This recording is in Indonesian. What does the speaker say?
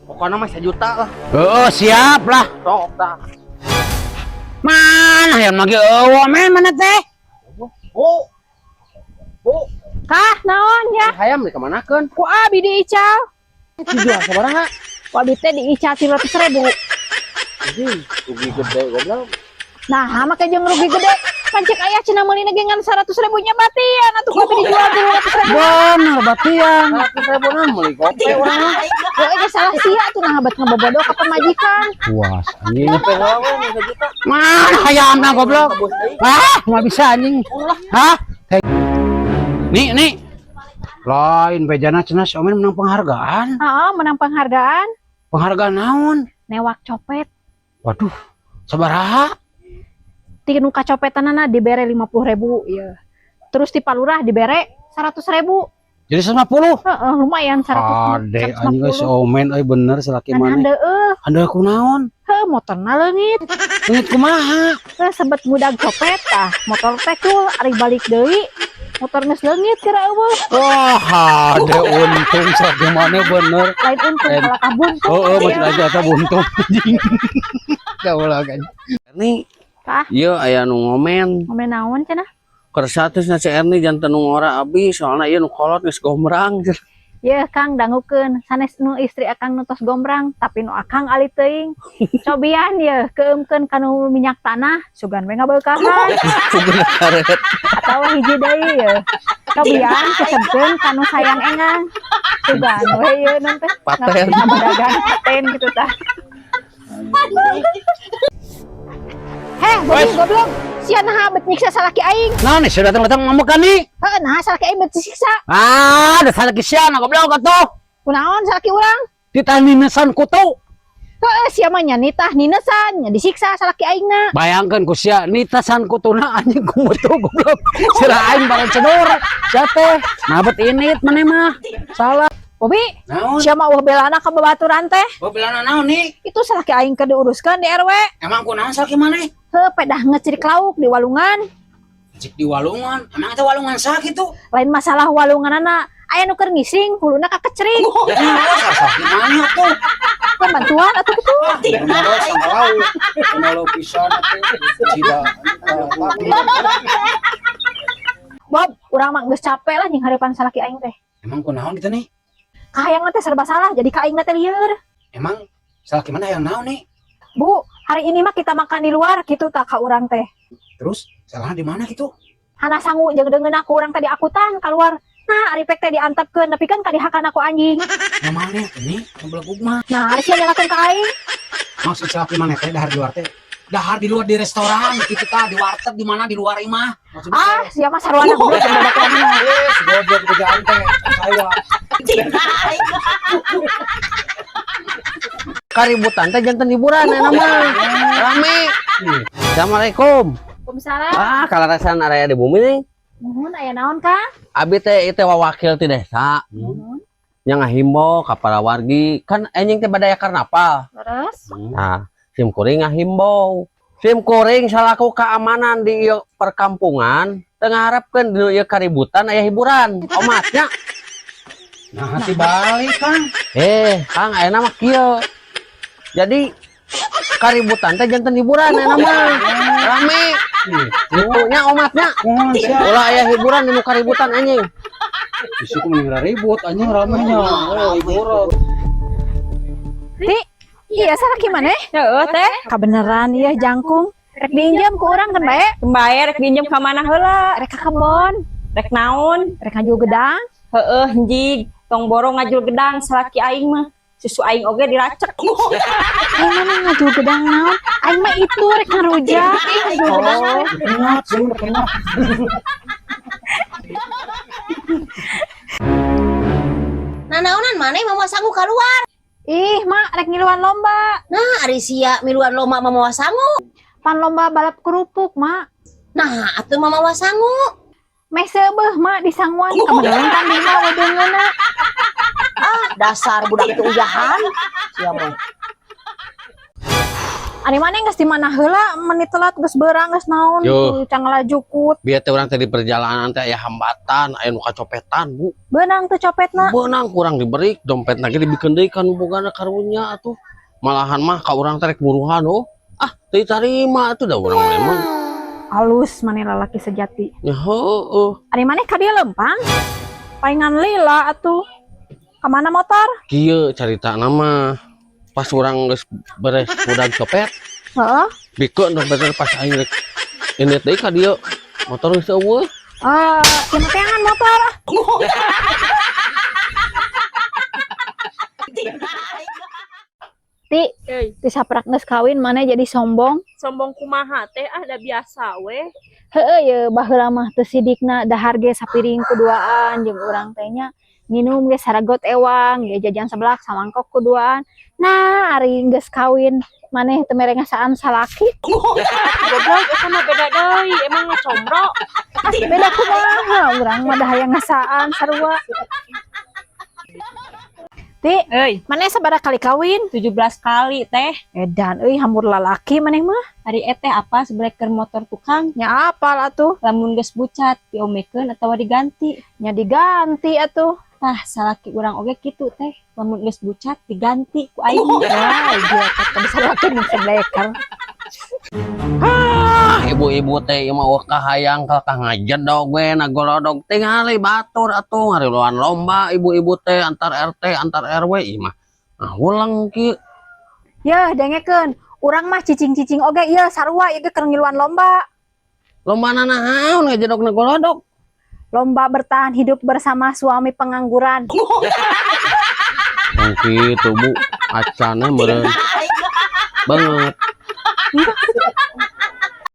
Pokoknya mah 1 juta lah. Oh, siap lah. Sok dah. Mana yang lagi eueuh men mana teh? Bu. Bu, Kah, naon ya? hayam di kemanakeun? Ku abi diical. Dijual sabaraha? Ku abi teh diical 300.000. Rugi gede goblok. Nah, make jeung rugi gede. Pancek aya cenah meulina gengan 100.000 nya batian atuh ku abi dijual 300.000. Bener batian. 100.000 na meuli kopi urang. Yo ge salah sia tuh nah habat ngebobodo ka pamajikan. Puas anjing. Nepe heula we 1 juta. Mana hayamna goblok? Ah, mau bisa anjing. Hah? Nih. Lain bejana cenah si Omen menang penghargaan. Heeh, menang penghargaan Penghargaan naon? newak copet. Waduh, sabaraha? Ti nu kacopetanana dibere 50.000 ya. Terus ti palurah dibere 100.000. Jadi 150. Heeh, lumayan 100. Ade anjing si Omen euy bener salaki Kan maneh. handeueuh, Handeuh naon? heuh motorna leungit. Leungit kumaha? Teh sebet mudag copet tah, motor teh cul ari balik deui. Motor geus leungit kira eueuh. Wah, ade untung salaki maneh bener. Lain untung kalau kabuntung. Oh, masih aja eta buntung anjing. Kaulah kan. Erni, Kah, ieu aya nu ngomen. ngomel naon cenah? Kersatusna si Erni janten nu ngora abis soalna ieu nu kolot geus gombrang. Ye Kang dangukeun sanes nu istri akang nu tos gombrang tapi nu akang ali teuing. Cobian ye keumkeun kanu minyak tanah sugan we ngabeulkahan. Atawa hiji deui ye. Cobian kesebkeun kanu sayang engang. Sugan we ye non teh. Paten. Ngabadagan paten gitu tah. Heh, goblok. Sia naha bet nyiksa salaki aing. Nah, nih sudah datang ngomong kan nih. Heuh, naha salaki aing bet disiksa. Ah, ada salaki siana goblok atuh. Kunaon salaki urang? Ditaninesan kutu. Heuh, sia mah nya nitah ninesan, nya disiksa salaki aingna. Bayangkan ku sia nitasan kutuna anjing ku mutu goblok. Sira aing bareng cenur. Sia teh nabet init maneh mah. Salah. Bobi, Naon? sia mah belana ka babaturan teh. Bobelana naon nih? Itu salaki aing keur diuruskeun di RW. Emang kunaon salaki maneh? Heuh, pedah ngecirik lauk di walungan. Cik di walungan. Emang eta walungan sak itu? Lain masalah walunganana, aya nu keur ngising, huluna kakecering. Salaki maneh atuh. Bantuan atuh kitu. Bener sama lauk. Kenalo pisan atuh. Cida. Bob, urang mah geus capek lah jeung hareupan salaki aing teh. Emang kunaon gitu nih? Kahayang teh serba salah, jadi ka aing teh lieur. Emang salaki mana yang naon nih? Bu, hari ini mah kita makan di luar gitu tak ka urang teh. Terus salah di mana gitu? Hana sangu jeung deungeun aku urang tadi akutan keluar. Nah, ari pek teh diantepkeun, tapi kan kadihakan aku anjing. Namanya ini ngebleguk mah. Nah, ari sia nyalakeun ka aing. Maksud salaki mana teh dahar di luar teh? Dahar di luar di restoran gitu tah, di warteg di mana di luar imah. Maksudnya Ah, sia mah sarwana goblok jeung badak urang. goblok kerjaan teh saya. Kaributan teh janten hiburan enak mah. Rame. Assalamualaikum. Waalaikumsalam. Ah, kalarasan area di bumi nih. Nuhun aya naon Kang? Abi teh itu wakil ti desa. Yang ngahimbau ka para wargi kan enjing teh badaya karnaval. Terus? Nah, sim kuring ngahimbau. Sim kuring salaku keamanan di ieu perkampungan teu ngaharepkeun di ieu kaributan aya hiburan. Omatnya. Nah, hati balik Kang. Kang aya mah kieu. Jadi kaributan teh janten hiburan aya mah. Rame. Itunya omatnya. Ulah aya hiburan di nu kaributan anjing. Isuku mending ribut anjing ramenya. Oh, hiburan. Ti, iya salaki maneh? Heeh teh, Kabeneran ieu jangkung. Rek diinjem ku urang kan bae. bayar rek pinjem ka mana heula? Rek ka kebon, Rek naon? rek ngaju gedang. Heeh njig, tong borong ngajul gedang salaki aing mah. Susu aing oge diracek. Aing mana ngaju gedang naon? Aing mah itu rek ngarujak. Ngaju gedang. Ingat, sih ingat. Nah, naonan maneh mama sangu keluar. Ih, mak rek ngiluan lomba. Nah, ari sia miluan loma mama wasangu. Pan lomba balap kerupuk, mak. Nah, atuh mama wasangu. Meh seubeuh, mak disangguan. Kabeneran kan dina wedeungeuna. Ah, dasar budak itu ujahan. Sia mah. Ari mana geus di mana heula menit telat geus beurang geus naon Yo. cang lajukut. Biar teh urang teh di perjalanan teh aya hambatan, aya nu kacopetan, Bu. Beunang teu copetna. Beunang kurang diberi dompet lagi dibikeun deui kan bogana karunya atuh. Malahan mah ka urang teh rek muruhan oh. Ah, teu tarima atuh da urang emang. Halus maneh lalaki sejati. Ya heueuh. Ari maneh ka dieu lempang? Paingan lila atuh. Ka mana motor? Kieu caritana mah pas urang geus beres budak copet, Heeh. bikeun dompetna pas aing rek ini deui ka dieu. Motor geus eueuh. Kentengan motor. Ti saprak geus kawin maneh jadi sombong. Sombong kumaha teh da biasa we. Heueuh ye baheula mah teu sidikna dahar ge sapiring kuduaan jeung urang teh nya nginum ge saragot ewang ge jajan seblak samangkok kuduaan. Nah, ari geus kawin maneh teu mere ngasaan salaki. Goblok eta mah beda deui, emang ngacombro. Beda kumaha urang mah da hayang ngasaan sarua. Ti, Euy, maneh sabaraha kali kawin? 17 kali teh. Edan euy hampur lalaki maneh mah. Hari teh apa sebreker motor tukang? Nya apal atuh? Lamun geus bucat diomekeun atawa diganti. Nya diganti atuh. Tah salaki urang oge kitu teh. Lamun geus bucat diganti ku aing. Ya, ieu kata besar laki nu sebleker. Ah, ibu-ibu teh ieu mah wah kahayang ka ngajedog we nagolodog tingali batur atuh ngariluan lomba ibu-ibu teh antar RT antar RW ieu mah. Ah, ulang kieu. Yeuh, dengekeun. Urang mah cicing-cicing oge ieu sarua ieu keur ngiluan lomba. Lomba naon ngajedog nagolodog. Lomba bertahan hidup bersama suami pengangguran. Kitu Bu, acana meureun banget. Enggak